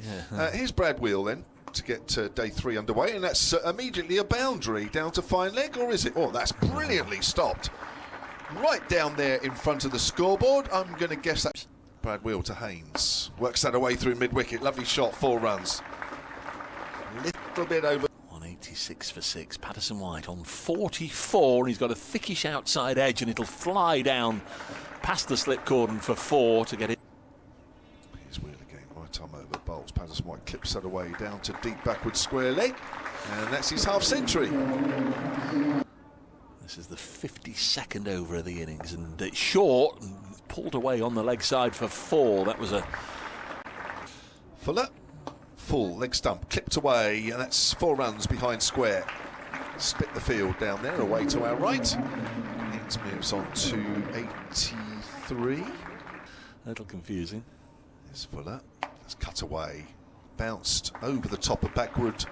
Yeah. Here's Brad Wheel then to get day 3 underway, and that's immediately a boundary down to fine leg, or is it? Oh, that's brilliantly stopped. Right down there in front of the scoreboard. I'm going to guess that's Brad Wheel to Haynes. Works that away through mid-wicket. Lovely shot, 4 runs. A little bit over. 186 for 6. Patterson-White on 44. He's got a thickish outside edge, and it'll fly down past the slip cordon for 4 to get it. Here's Wheel again. Right arm over bowls. Patterson-White clips that away down to deep backward square leg. And that's his half-century. This is the 52nd over of the innings, and it's short and pulled away on the leg side for 4. That was a Fuller, full leg stump, clipped away, and that's 4 runs behind square. Split the field down there, away to our right. Haynes moves on to 83. a little confusing. There's Fuller. That's cut away, bounced over the top of backward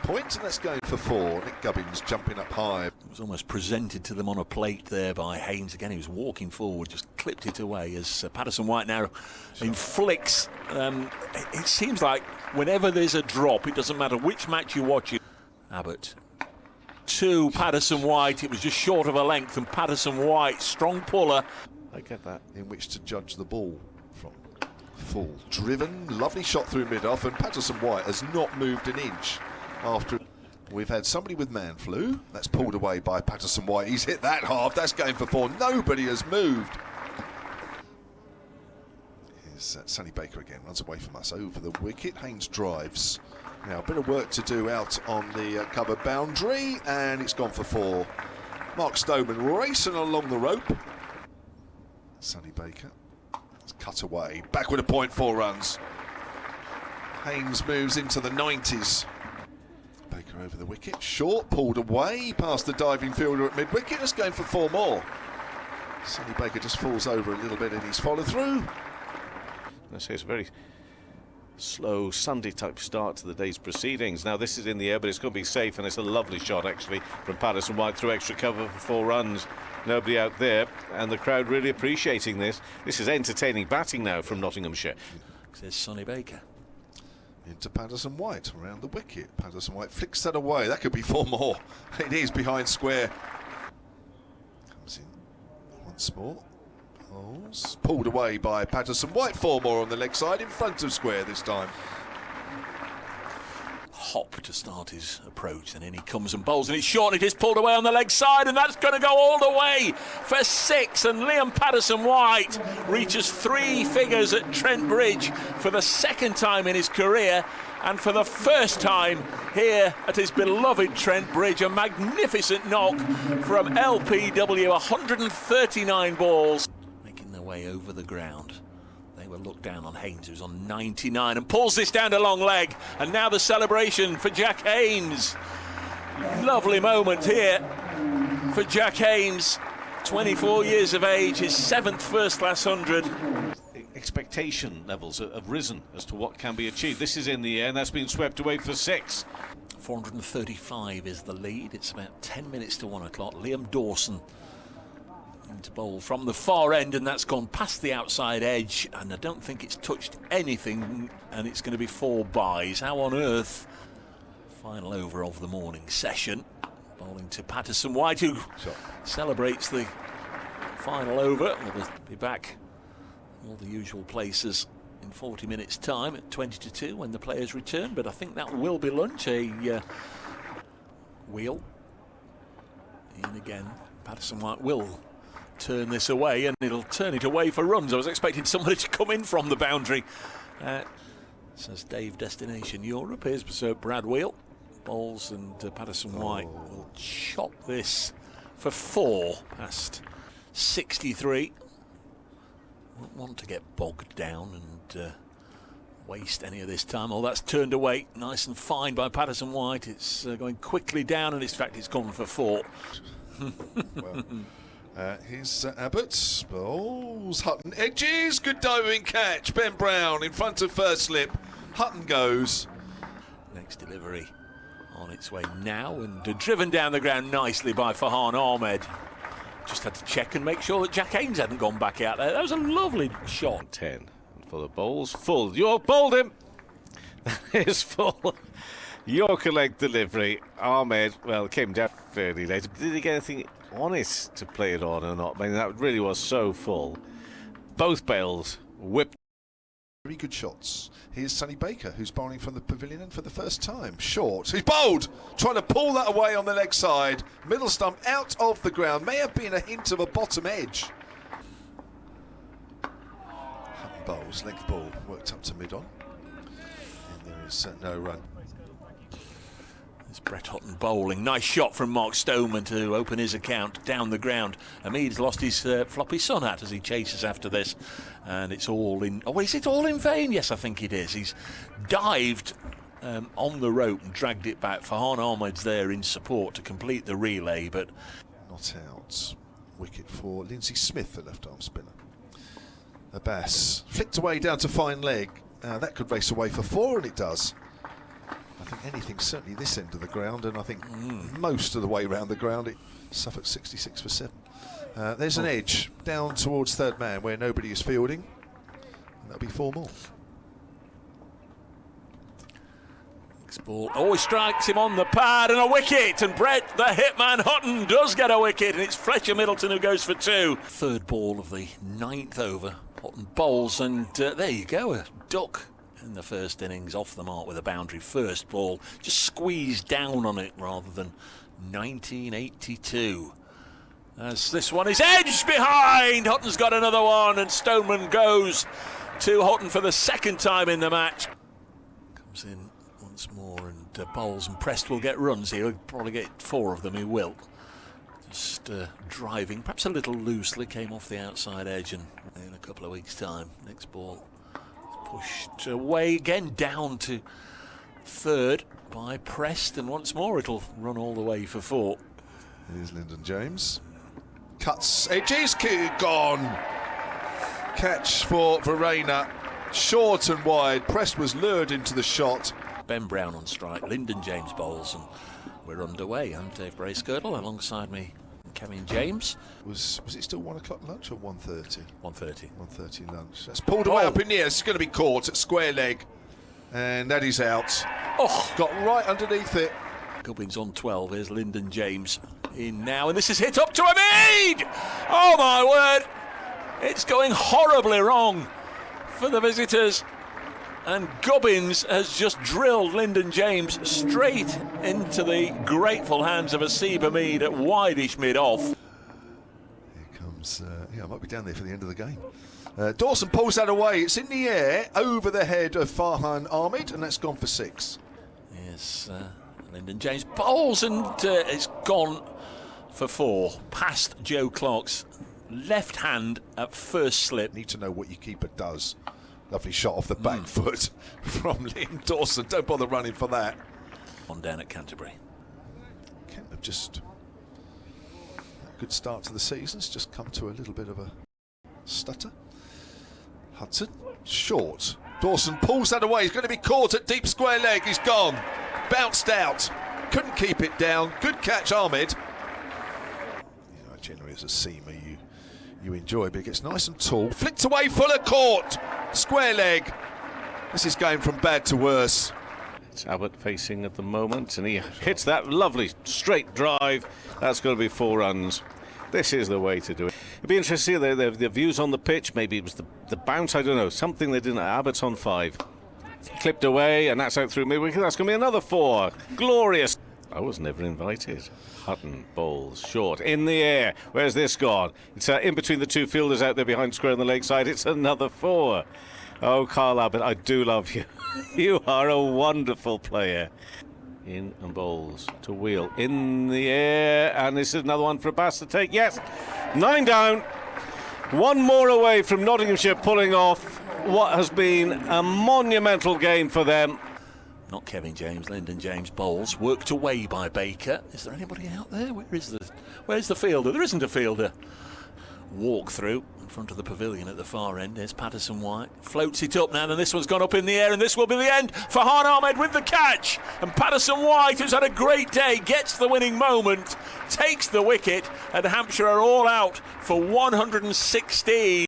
point, and that's going for 4. Nick Gubbins jumping up high. It was almost presented to them on a plate there by Haynes. Again, he was walking forward, just clipped it away as Patterson-White now inflicts. It seems like whenever there's a drop, it doesn't matter which match you watch it. Abbott to Patterson-White. It was just short of a length, and Patterson-White, strong puller. I get that. In which to judge the ball from. Full driven, lovely shot through mid-off, and Patterson-White has not moved an inch. After we've had somebody with man flu, that's pulled away by Patterson-White. He's hit that half, that's going for 4. Nobody has moved. Here's Sonny Baker again, runs away from us over the wicket. Haynes drives. Now a bit of work to do out on the cover boundary, and it's gone for 4. Mark Stoneman racing along the rope. Sonny Baker, it's cut away. Back with a point, 4 runs. Haynes moves into the 90s. Baker over the wicket, short, pulled away past the diving fielder at mid-wicket. That's going for 4 more. Sonny Baker just falls over a little bit in his follow-through. I say it's a very slow Sunday type start to the day's proceedings. Now this is in the air, but it's going to be safe, and it's a lovely shot actually from Patterson-White through extra cover for 4 runs. Nobody out there, and the crowd really appreciating this. This is entertaining batting now from Nottinghamshire. There's Sonny Baker. Into Patterson-White around the wicket. Patterson-White flicks that away. That could be 4 more. It is behind square. Comes in once more. Bowls. Pulled away by Patterson-White. 4 more on the leg side in front of square this time. Hop to start his approach, and in he comes and bowls, and it's short, and it is pulled away on the leg side, and that's going to go all the way for 6, and Liam Patterson-White reaches 3 figures at Trent Bridge for the 2nd time in his career, and for the first time here at his beloved Trent Bridge. A magnificent knock from LPW, 139 balls making their way over the ground. They were looked down on Haynes, who's on 99, and pulls this down to long leg. And now the celebration for Jack Haynes. Lovely moment here for Jack Haynes, 24 years of age, his 7th first-class 100. Expectation levels have risen as to what can be achieved. This is in the air, and that's been swept away for 6. 435 is the lead. It's about 10 minutes to 1 o'clock. Liam Dawson to bowl from the far end, and that's gone past the outside edge, and I don't think it's touched anything, and it's going to be 4 byes. How on earth? Final over of the morning session. Bowling to Patterson-White, who celebrates the final over. We'll be back all the usual places in 40 minutes time at 20 to 2 when the players return, but I think that will be lunch. A Wheel in again. Patterson-White will turn this away, and it'll turn it away for runs. I was expecting somebody to come in from the boundary. Says Dave, Destination Europe. Here's Brad Wheel. Bowls, and Patterson-White will chop this for 4 past 63. Won't want to get bogged down and waste any of this time. Oh, that's turned away nice and fine by Patterson-White. It's going quickly down, and in fact it's gone for 4. Well, here's Abbott. Bowls. Hutton edges. Good diving catch. Ben Brown in front of first slip. Hutton goes. Next delivery on its way now, and driven down the ground nicely by Farhan Ahmed. Just had to check and make sure that Jack Haynes hadn't gone back out there. That was a lovely shot. 10 for the bowls. Full. You've bowled him. It's full. Yorker leg delivery. Ahmed, well, came down fairly late. Did he get anything on it to play it on or not? I mean, that really was so full. Both bails whipped. Very good shots. Here's Sonny Baker, who's bowling from the pavilion and for the first time. Short. He's bowled! Trying to pull that away on the leg side. Middle stump out of the ground. May have been a hint of a bottom edge. Hutton bowls. Length ball. Worked up to mid-on. And there is no run. It's Brett Hutton bowling. Nice shot from Mark Stoneman to open his account down the ground. Hamid's lost his floppy sun hat as he chases after this. And it's all in... Oh, is it all in vain? Yes, I think it is. He's dived on the rope and dragged it back. Farhan Ahmed's there in support to complete the relay, but... Not out. Wicket for Lindsay Smith, the left-arm spinner. Abbas flicked away down to fine leg. That could race away for 4, and it does. I think anything, certainly this end of the ground, and I think most of the way around the ground, Suffolk 66 for 7. There's an edge down towards third man where nobody is fielding, and that'll be 4 more. Next ball, he strikes him on the pad, and a wicket, and Brett, the hitman Hutton, does get a wicket, and it's Fletcher Middleton who goes for 2. Third ball of the 9th over, Hutton bowls, and there you go, a duck in the first innings, off the mark with a boundary. First ball, just squeezed down on it rather than 1982. As this one is edged behind, Hutton's got another one, and Stoneman goes to Hutton for the 2nd time in the match. Comes in once more and bowls, and Prest will get runs here. He'll probably get 4 of them, he will. Just driving, perhaps a little loosely, came off the outside edge, and in a couple of weeks' time, next ball pushed away again, down to 3rd by Prest, and once more it'll run all the way for 4. Here's Lyndon James. Cuts, edges, gone. Catch for Verena. Short and wide. Prest was lured into the shot. Ben Brown on strike, Lyndon James bowls, and we're underway. I'm Dave Bracegirdle, alongside me Kevin James. Was it still 1 o'clock lunch or 1:30? 1:30. 1:30 lunch. That's pulled away up in the air. It's going to be caught at square leg, and that is out. Got right underneath it. Gubbins on 12. Here's Lyndon James in now, and this is hit up to Hamid. Oh my word! It's going horribly wrong for the visitors. And Gubbins has just drilled Lyndon James straight into the grateful hands of Asib Hamid at wideish mid-off. Here comes, I might be down there for the end of the game. Dawson pulls that away. It's in the air over the head of Farhan Ahmed, and that's gone for 6. Yes, Lyndon James bowls, and it's gone for 4. Past Joe Clark's left hand at first slip. Need to know what your keeper does. Lovely shot off the back foot from Liam Dawson. Don't bother running for that. On down at Canterbury. Kent have just a good start to the season. It's just come to a little bit of a stutter. Hudson, short. Dawson pulls that away. He's going to be caught at deep square leg. He's gone. Bounced out. Couldn't keep it down. Good catch, Ahmed. You know, generally as a seamer, you enjoy, but it gets nice and tall. Flicked away, Fuller caught. Square leg. This is going from bad to worse. It's Abbott facing at the moment, and he hits that lovely straight drive. That's going to be 4 runs. This is the way to do it. It'd be interesting to see their views on the pitch. Maybe it was the bounce, I don't know. Something they didn't. Abbott's on 5. Clipped away, and that's out through mid-wicket. That's going to be another 4. Glorious. I was never invited. Hutton bowls short in the air. Where's this gone? It's in between the 2 fielders out there behind square on the leg side. It's another 4. Oh, Carl Abbott, I do love you. You are a wonderful player. In and bowls to wheel in the air, and this is another one for Abbas to take. Yes, 9 down. 1 more away from Nottinghamshire pulling off what has been a monumental game for them. Not Kevin James, Lyndon James bowls, worked away by Baker. Is there anybody out there? Where's the fielder? There isn't a fielder. Walk through in front of the pavilion at the far end. There's Patterson-White. Floats it up now, and this one's gone up in the air, and this will be the end. Farhan Ahmed with the catch. And Patterson-White, who's had a great day, gets the winning moment, takes the wicket, and Hampshire are all out for 116.